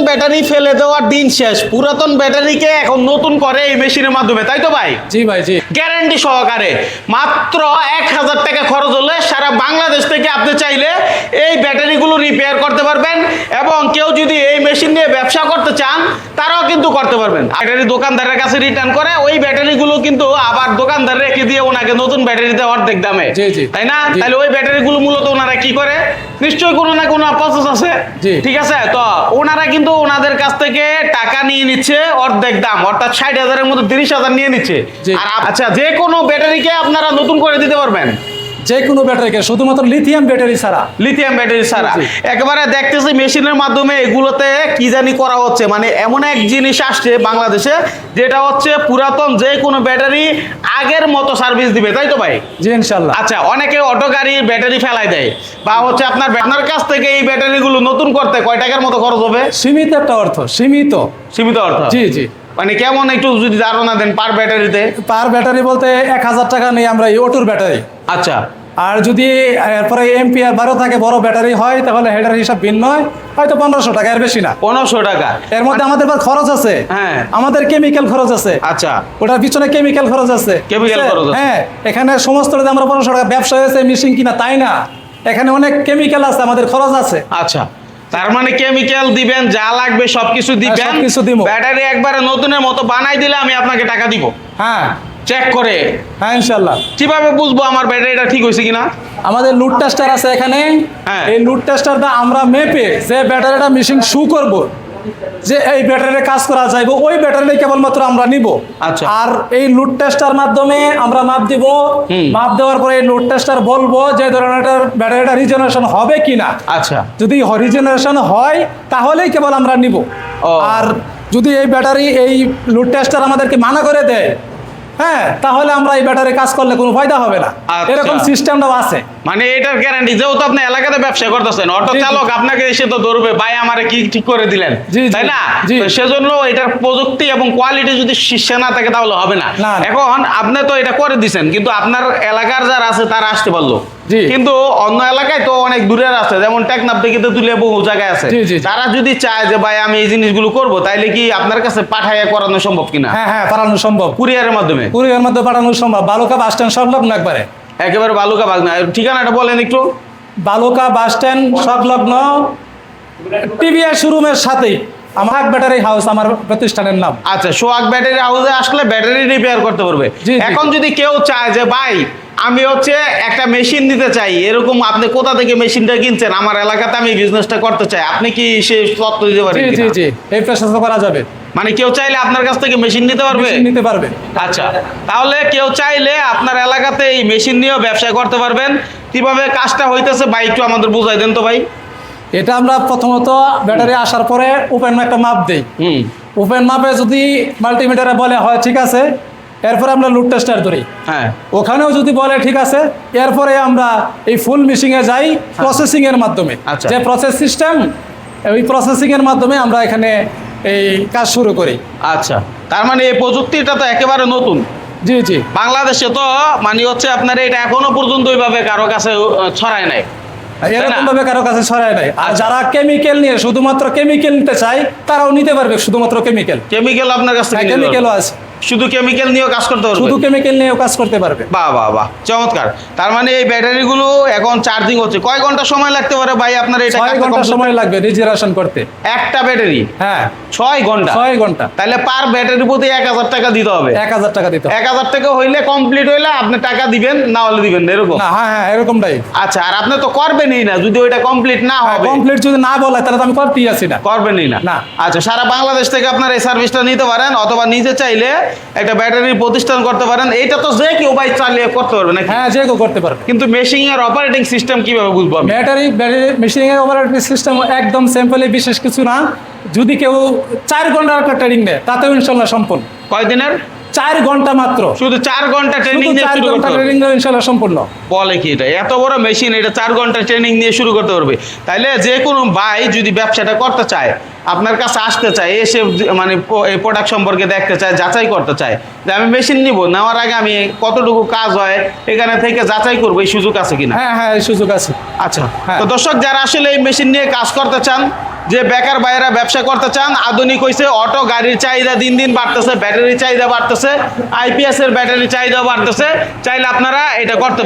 Battery ফেলে দেওয়ার দিন শেষ, পুরাতন ব্যাটারিকে এখন নতুন করে এই মেশিনের মাধ্যমে, তাই তো ভাই? জি ভাই, জি। গ্যারান্টি সহকারে মাত্র 1000 টাকা খরচ হলে সারা বাংলাদেশ থেকে আপনি চাইলে এই ব্যাটারিগুলো রিপেয়ার করতে পারবেন। এবং কেউ যদি এই মেশিন নিয়ে ব্যবসা করতে চান তারাও কিন্তু করতে পারবেন। ব্যাটারি দোকানদারের কাছে রিটার্ন করে ওই ব্যাটারিগুলো কিন্তু আবার দোকানদার রেখে দিয়ে ওনাকে নতুন ব্যাটারি দেওয়া অর্ধেক দামে, তাই না? তাহলে ওই ব্যাটারিগুলো মূলত ওনারা কি করে, নিশ্চয়ই কোনো না কোনো প্রসেস আছে, ঠিক আছে? তো ওনারা কিন্তু ওনাদের কাছ থেকে টাকা নিয়ে নিচ্ছে অর্ধেক দাম, অর্থাৎ 60,000-এর মধ্যে 30,000 নিয়ে নিচ্ছে। আর আচ্ছা, যে কোনো ব্যাটারিকে আপনারা নতুন করে দিতে পারবেন? যে কোনো ব্যাটারিকে, শুধুমাত্র লিথিয়াম ব্যাটারি ছাড়া। লিথিয়াম ব্যাটারি ছাড়া একেবারে দেখতেছি মেশিনের মাধ্যমে এগুলোতে কি জানি করা হচ্ছে, মানে এমন এক জিনিস আসছে বাংলাদেশে যেটা হচ্ছে পুরাতন যে কোনো ব্যাটারি আগের মতো সার্ভিস দিবে, তাই তো ভাই? জি ইনশাআল্লাহ। আচ্ছা, অনেকে অটো গাড়ির ব্যাটারি ফেলাই দেয় বা হচ্ছে আপনার কাছ থেকে এই ব্যাটারিগুলো নতুন করতে কয় টাকার মতো খরচ হবে? সীমিত একটা অর্থ, সীমিত অর্থ। জি জি। মানে কেমন একটু যদি ধারণা দেন পার ব্যাটারিতে? পার ব্যাটারি বলতে 1000 টাকা নেই আমরা এই অটোর ব্যাটারি। আচ্ছা। আর যদি এরপরে এম্পিয়ার 12 থাকে, বড় ব্যাটারি হয়, তাহলে হেডার হিসাব ভিন্ন হয়, হয়তো 1500 টাকা, এর বেশি না। 1500 টাকা। এর মধ্যে আমাদের খরচ আছে, হ্যাঁ, আমাদের কেমিক্যাল খরচ আছে। আচ্ছা, ওটার পিছনে কেমিক্যাল খরচ আছে, হ্যাঁ। এখানে সমস্ত আমরা 1500 টাকা ব্যবসা হয়েছে মেশিন কিনা তাই না, এখানে অনেক কেমিক্যাল আছে, আমাদের খরচ আছে। আচ্ছা, তার মানে কেমিক্যাল দিবেন, যা লাগবে সবকিছু দিবেন, সবকিছু দিব। ব্যাটারি একবারে নতুনের মতো বানাই দিলে আমি আপনাকে টাকা দিব। হ্যাঁ, চেক করে। হ্যাঁ ইনশাআল্লাহ। কিভাবে বুঝবো আমার ব্যাটারিটা ঠিক হয়েছে কিনা? আমাদের লুড টেস্টার আছে এখানে। এই লুড টেস্টারটা আমরা মেপে যে ব্যাটারিটা মেশিন শু করব, যে এই ব্যাটারিতে কাজ করা যাইব, ওই ব্যাটারি কেবলমাত্র আমরা নিব। আচ্ছা। আর এই লুড টেস্টার মাধ্যমে আমরা মাপ দিব, মাপ দেওয়ার পরে এই লুড টেস্টার বলবো যে ধরনের ব্যাটারিটা রিজেনারেশন হবে কিনা। আচ্ছা, যদি রিজেনারেশন হয় তাহলেই কেবল আমরা নিব। আর যদি এই ব্যাটারি এই লুড টেস্টার আমাদেরকে মানা করে দেয়, হ্যাঁ, তাহলে আমরা এই ব্যাটারি কাজ করলে কোনো ফায়দা হবে না। এরকম সিস্টেমটাও আছে। মানে এটার গ্যারান্টি, যেহেতু আপনি এলাকাতে ব্যবসা করতেছেন, অটো চালক আপনাকে এসে তো ধরবে, ভাই আমারে কি ঠিক করে দিলেন, তাই না? সেজন্য এটার প্রযুক্তি এবং কোয়ালিটি যদি শীর্ষে না থাকে তাহলে হবে না। এখন আপনি তো এটা করে দিচ্ছেন, কিন্তু আপনার এলাকার যারা আছে তারা আসতে পারলো, কিন্তু অন্য এলাকায় তো অনেক দূরের আছে, যেমন টেকনাফ থেকে তুলে বহু জায়গায় আছে, তারা যদি চায় যে ভাই আমি এই জিনিসগুলো করব, তাইলে কি আপনার কাছে পাঠাইয়া করানো সম্ভব কিনা? হ্যাঁ হ্যাঁ, পাঠানো সম্ভব, কুরিয়ারের মাধ্যমে। কুরিয়ারের মাধ্যমে পাঠানো সম্ভব। বালুকা বাস স্ট্যান্ড সংলগ্ন একবারে, একেবারে বালুকা বাস। ঠিকানাটা বলেন একটু। বালুকা বাস স্ট্যান্ড সংলগ্ন টিভিএস শোরুমের সাথেই সোহাগ ব্যাটারি হাউস আমার প্রতিষ্ঠানের নাম। আচ্ছা, সোহাগ ব্যাটারি হাউসে আসলে ব্যাটারি রিপেয়ার করতে পারবে। এখন যদি কেউ চায় যে ভাই আমি হচ্ছে একটা মেশিন নিতে চাই, এরকম আপনি কোথা থেকে মেশিনটা কিনছেন, আমার এলাকাতে আমি বিজনেসটা করতে চাই, আপনি কি সে তথ্য দিতে পারেন? জি জি, এই প্রসেসটা করা যাবে। মানে কেউ চাইলে আপনার কাছ থেকে মেশিন নিতে পারবে? নিতে পারবে। আচ্ছা, তাহলে কেউ চাইলে আপনার এলাকাতে এই মেশিন নিয়েও ব্যবসা করতে পারবেন। কিভাবে কাজটা হইতেছে ভাই একটু আমাদের বুঝাই দেন তো ভাই। এটা আমরা প্রথমত ব্যাটারি আসার পরে ওপেন একটা মাপ দেই। ওপেন মাপে যদি মাল্টিমিটারে বলে হয় ঠিক আছে, এরপরে আমরা লুড টেস্টার ধরি। হ্যাঁ, ওখানেও যদি বলে ঠিক আছে, এরপরে আমরা এই ফুল মেশিংয়ে যাই প্রসেসিং এর মাধ্যমে। যে প্রসেস সিস্টেম, ওই প্রসেসিং এর মাধ্যমে আমরা এখানে এই কাজ শুরু করি। আচ্ছা, তার মানে এই প্রযুক্তিটা তো একেবারে নতুন। জি জি, বাংলাদেশে তো মানে হচ্ছে আপনার এটা এখনো পর্যন্ত ওইভাবে কারো কাছে ছড়ায় নাই, এরকম ভাবে কারো কাছে ছড়ায় নাই। আর যারা কেমিক্যাল নিয়ে শুধুমাত্র কেমিক্যাল নিতে চায় তারাও নিতে পারবে, শুধুমাত্র কেমিক্যাল। কেমিক্যাল আপনার কাছে কেমিক্যালও আছে, শুধু কেমিক্যাল নিয়েও কাজ করতে পারবে? শুধু কেমিক্যাল নিয়েও কাজ করতে পারবে। বাহ বাহ বাহ, চমৎকার। তার মানে এই ব্যাটারিগুলো এখন চার্জিং হচ্ছে, কয় ঘন্টা সময় লাগতে পারে ভাই আপনার এটা? 6 ঘন্টা সময় লাগবে রিজেনারেশন করতে একটা ব্যাটারি। হ্যাঁ, 6 ঘন্টা। 6 ঘন্টা। তাহলে পার ব্যাটারি প্রতি 1000 টাকা দিতে হবে। 1000 টাকা দিতে হবে। 1000 টাকা হইলে কমপ্লিট হইলে আপনি টাকা দিবেন, না হলে দিবেন না, এরকম? না, হ্যাঁ হ্যাঁ, এরকমটাই। আচ্ছা, আর আপনি তো করবেনই না যদি ওইটা কমপ্লিট না হবে। কমপ্লিট যদি না বলে তাহলে তো আমি করতেই আছি না। করবেনই না? না। আচ্ছা, সারা বাংলাদেশ থেকে আপনার এই সার্ভিসটা নিতে পারেন, অথবা নিজে চাইলে একটা ব্যাটারি প্রতিষ্ঠান করতে পারেন। এইটা তো যে কেউ ভাই চালিয়ে করতে পারবে নাকি? হ্যাঁ, যে কেউ করতে পারবে। কিন্তু মেশিং এর অপারেটিং সিস্টেম কিভাবে বুঝবো আমি? ব্যাটারি মেশিং এর অপারেটিং সিস্টেম একদম সিম্পলি, বিশেষ কিছু না। যদি কেউ 4 ঘন্টার একটা ট্রেনিং নেয় তাতেও ইনশাআল্লাহ সম্পূর্ণ। কয় দিনের? 4 ঘন্টা মাত্র। শুধু 4 ঘন্টা ট্রেনিং দিয়ে শুরু করতে পারবে? ট্রেনিং ইনশাআল্লাহ সম্পূর্ণ। বলে কি এটা? এত বড় মেশিন, এটা 4 ঘন্টা ট্রেনিং নিয়ে শুরু করতে পারবে? তাইলে যে কোনো ভাই যদি ব্যবসাটা করতে চায়, আপনার কাছে আসতে চায়, এসে মানে এই প্রোডাক্ট সম্পর্কে দেখতে চায়, যাচাই করতে চায় যে আমি মেশিন নিব, নেওয়ার আগে আমি কতটুকু কাজ হয় এখানে থেকে যাচাই করবো, এই সুযোগ আছে কিনা? হ্যাঁ হ্যাঁ, এই সুযোগ আছে। আচ্ছা, তো দর্শক যারা আসলে এই মেশিন নিয়ে কাজ করতে চান যে বেকার ভাইয়েরা ব্যবসা করতে চান, আধুনিক হয়েছে, অটো গাড়ির চাহিদা দিন দিন বাড়তেছে, ব্যাটারির চাহিদা বাড়তেছে, আইপিএস এর ব্যাটারির চাহিদা বাড়তেছে, চাইলে আপনারা এটা করতে